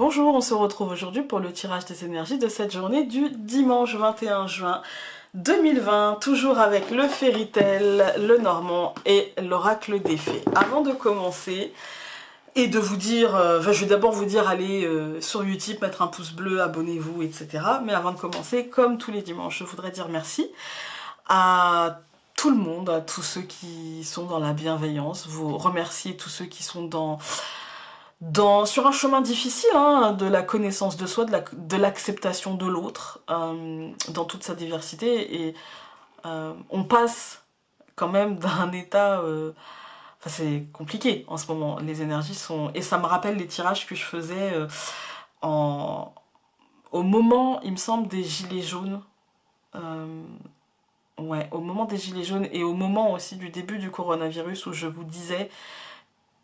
Bonjour, on se retrouve aujourd'hui pour le tirage des énergies de cette journée du dimanche 21 juin 2020, toujours avec le Fairy Tail, le Normand et l'Oracle des Fées. Avant de commencer et de vous dire, je vais d'abord vous dire allez sur Utip, mettre un pouce bleu, abonnez-vous, etc. Mais avant de commencer, comme tous les dimanches, je voudrais dire merci à tout le monde, à tous ceux qui sont dans la bienveillance, vous remercier tous ceux qui sont sur un chemin difficile, hein, de la connaissance de soi, de l'acceptation de l'autre, dans toute sa diversité. Et on passe quand même d'un état... Enfin, c'est compliqué en ce moment, les énergies sont... Et ça me rappelle les tirages que je faisais en... au moment, il me semble, des gilets jaunes. Ouais, au moment des gilets jaunes et au moment aussi du début du coronavirus où je vous disais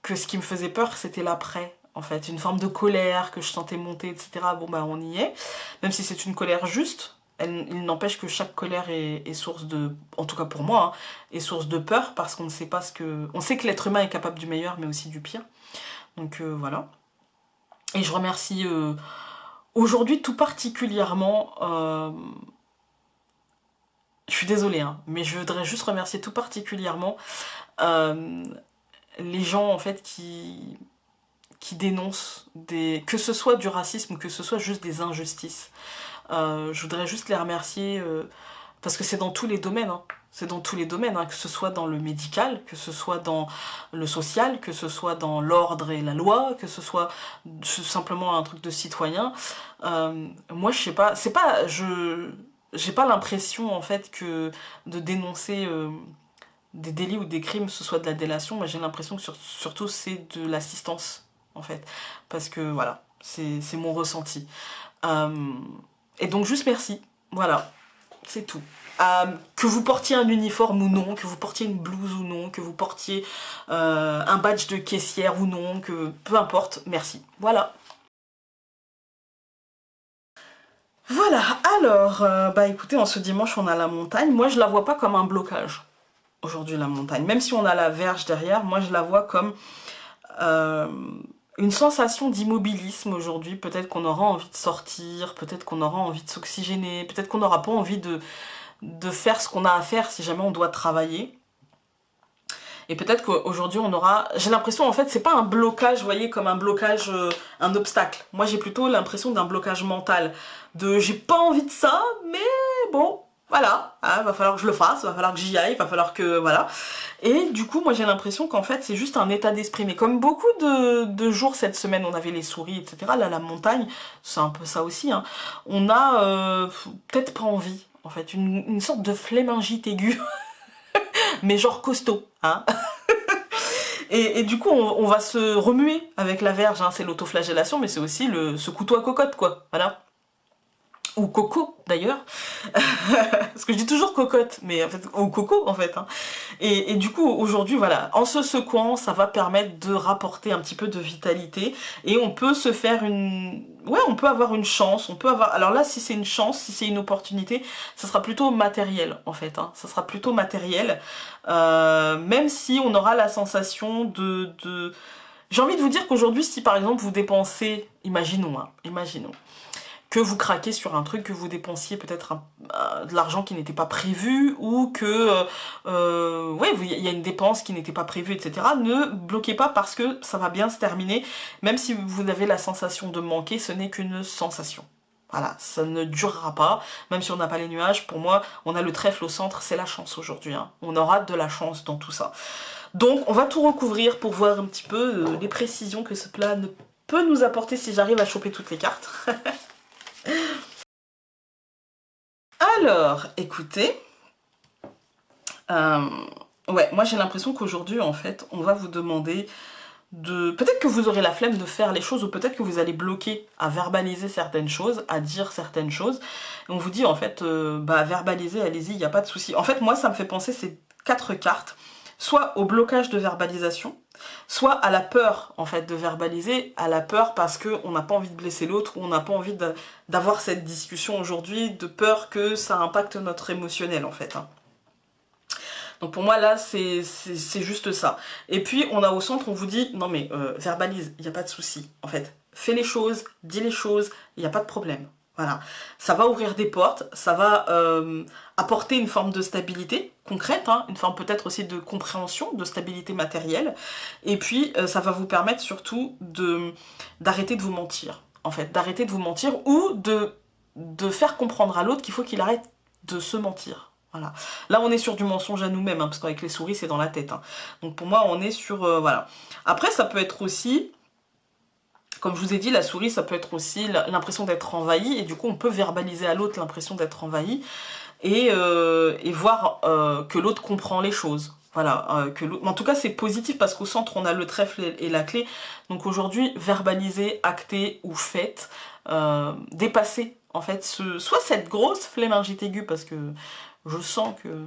que ce qui me faisait peur, c'était l'après, en fait. Une forme de colère que je sentais monter, etc. Bon, bah, on y est. Même si c'est une colère juste, il n'empêche que chaque colère est source de... En tout cas pour moi, hein, est source de peur, parce qu'on ne sait pas ce que... On sait que l'être humain est capable du meilleur, mais aussi du pire. Donc, voilà. Et je remercie aujourd'hui tout particulièrement... je suis désolée, hein, mais je voudrais juste remercier tout particulièrement les gens, en fait, qui dénoncent que ce soit du racisme ou que ce soit juste des injustices. Je voudrais juste les remercier parce que c'est dans tous les domaines, hein. C'est dans tous les domaines, hein, que ce soit dans le médical, que ce soit dans le social, que ce soit dans l'ordre et la loi, que ce soit simplement un truc de citoyen. Moi, je sais pas, c'est pas, j'ai pas l'impression en fait que de dénoncer des délits ou des crimes, ce soit de la délation, mais j'ai l'impression que surtout c'est de l'assistance en fait, parce que voilà, c'est mon ressenti. Euh, et donc juste merci, voilà, c'est tout. Que vous portiez un uniforme ou non, que vous portiez une blouse ou non, que vous portiez un badge de caissière ou non, que peu importe, merci. Voilà. Voilà, alors, bah écoutez, en ce dimanche on a la montagne. Moi je la vois pas comme un blocage, aujourd'hui la montagne. Même si on a la verge derrière, moi je la vois comme euh, une sensation d'immobilisme aujourd'hui. Peut-être qu'on aura envie de sortir, peut-être qu'on aura envie de s'oxygéner, peut-être qu'on n'aura pas envie de faire ce qu'on a à faire si jamais on doit travailler. Et peut-être qu'aujourd'hui on aura... J'ai l'impression en fait c'est pas un blocage, vous voyez, comme un blocage, un obstacle. Moi j'ai plutôt l'impression d'un blocage mental. De j'ai pas envie de ça, mais bon, voilà, hein, va falloir que je le fasse, va falloir que j'y aille, va falloir que... Voilà. Et du coup moi j'ai l'impression qu'en fait c'est juste un état d'esprit. Mais comme beaucoup de jours cette semaine, on avait les souris, etc. Là la montagne, c'est un peu ça aussi. Hein. On a peut-être pas envie, en fait, une sorte de flémingite aiguë. Mais genre costaud, hein. Et du coup, on va se remuer avec la verge, hein. C'est l'autoflagellation, mais c'est aussi ce couteau à cocotte, quoi. Voilà. Ou coco, d'ailleurs. Parce que je dis toujours cocotte, mais en fait, ou coco, en fait. Hein. Et du coup, aujourd'hui, voilà, en se secouant, ça va permettre de rapporter un petit peu de vitalité. Et on peut se faire une... Ouais, on peut avoir une chance, on peut avoir... Alors là, si c'est une chance, si c'est une opportunité, ça sera plutôt matériel, en fait. Hein. Ça sera plutôt matériel. Même si on aura la sensation de... J'ai envie de vous dire qu'aujourd'hui, si par exemple vous dépensez, imaginons, hein, imaginons, que vous craquez sur un truc, que vous dépensiez peut-être de l'argent qui n'était pas prévu, ou que ouais, il y a une dépense qui n'était pas prévue, etc. Ne bloquez pas parce que ça va bien se terminer. Même si vous avez la sensation de manquer, ce n'est qu'une sensation. Voilà, ça ne durera pas, même si on n'a pas les nuages. Pour moi, on a le trèfle au centre, c'est la chance aujourd'hui. Hein. On aura de la chance dans tout ça. Donc, on va tout recouvrir pour voir un petit peu les précisions que ce plat peut nous apporter si j'arrive à choper toutes les cartes. Alors, écoutez, ouais, moi j'ai l'impression qu'aujourd'hui, en fait, on va vous demander de... Peut-être que vous aurez la flemme de faire les choses, ou peut-être que vous allez bloquer à verbaliser certaines choses, à dire certaines choses. Et on vous dit, en fait, bah, verbaliser, allez-y, il n'y a pas de souci. En fait, moi, ça me fait penser ces 4 cartes, soit au blocage de verbalisation, soit à la peur, en fait, de verbaliser, à la peur parce qu'on n'a pas envie de blesser l'autre, ou on n'a pas envie d'avoir cette discussion aujourd'hui, de peur que ça impacte notre émotionnel, en fait. Hein. Donc pour moi, là, c'est juste ça. Et puis, on a au centre, on vous dit, non mais verbalise, il n'y a pas de souci, en fait. fais les choses, dis les choses, il n'y a pas de problème. Voilà, ça va ouvrir des portes, ça va apporter une forme de stabilité concrète, hein, une forme peut-être aussi de compréhension, de stabilité matérielle, et puis ça va vous permettre surtout d'arrêter de vous mentir, en fait, d'arrêter de vous mentir ou de faire comprendre à l'autre qu'il faut qu'il arrête de se mentir. Voilà. Là, on est sur du mensonge à nous-mêmes, hein, parce qu'avec les souris, c'est dans la tête. Hein. Donc pour moi, on est sur... voilà. Après, ça peut être aussi... Comme je vous ai dit, la souris, ça peut être aussi l'impression d'être envahi, et du coup, on peut verbaliser à l'autre l'impression d'être envahi, et voir que l'autre comprend les choses. Voilà, en tout cas, c'est positif parce qu'au centre, on a le trèfle et la clé. Donc aujourd'hui, verbaliser, acter ou faites, dépasser, en fait, soit cette grosse flémingite aiguë, parce que je sens que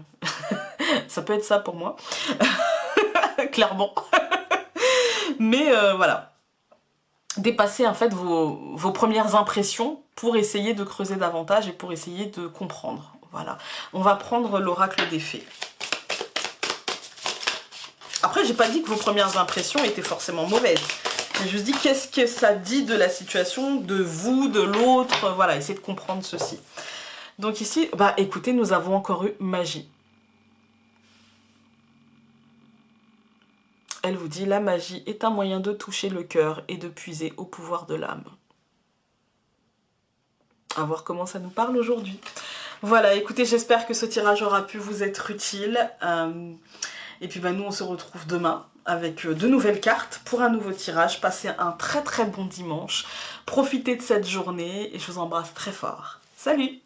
ça peut être ça pour moi, clairement. Mais voilà. Dépasser en fait vos premières impressions pour essayer de creuser davantage et pour essayer de comprendre. Voilà. On va prendre l'oracle des fées. Après, j'ai pas dit que vos premières impressions étaient forcément mauvaises. J'ai juste dit qu'est-ce que ça dit de la situation, de vous, de l'autre. Voilà, essayez de comprendre ceci. Donc ici, bah écoutez, nous avons encore eu magie. Elle vous dit, la magie est un moyen de toucher le cœur et de puiser au pouvoir de l'âme. À voir comment ça nous parle aujourd'hui. Voilà, écoutez, j'espère que ce tirage aura pu vous être utile. Et puis bah, nous, on se retrouve demain avec de nouvelles cartes pour un nouveau tirage. Passez un très très bon dimanche. Profitez de cette journée et je vous embrasse très fort. Salut!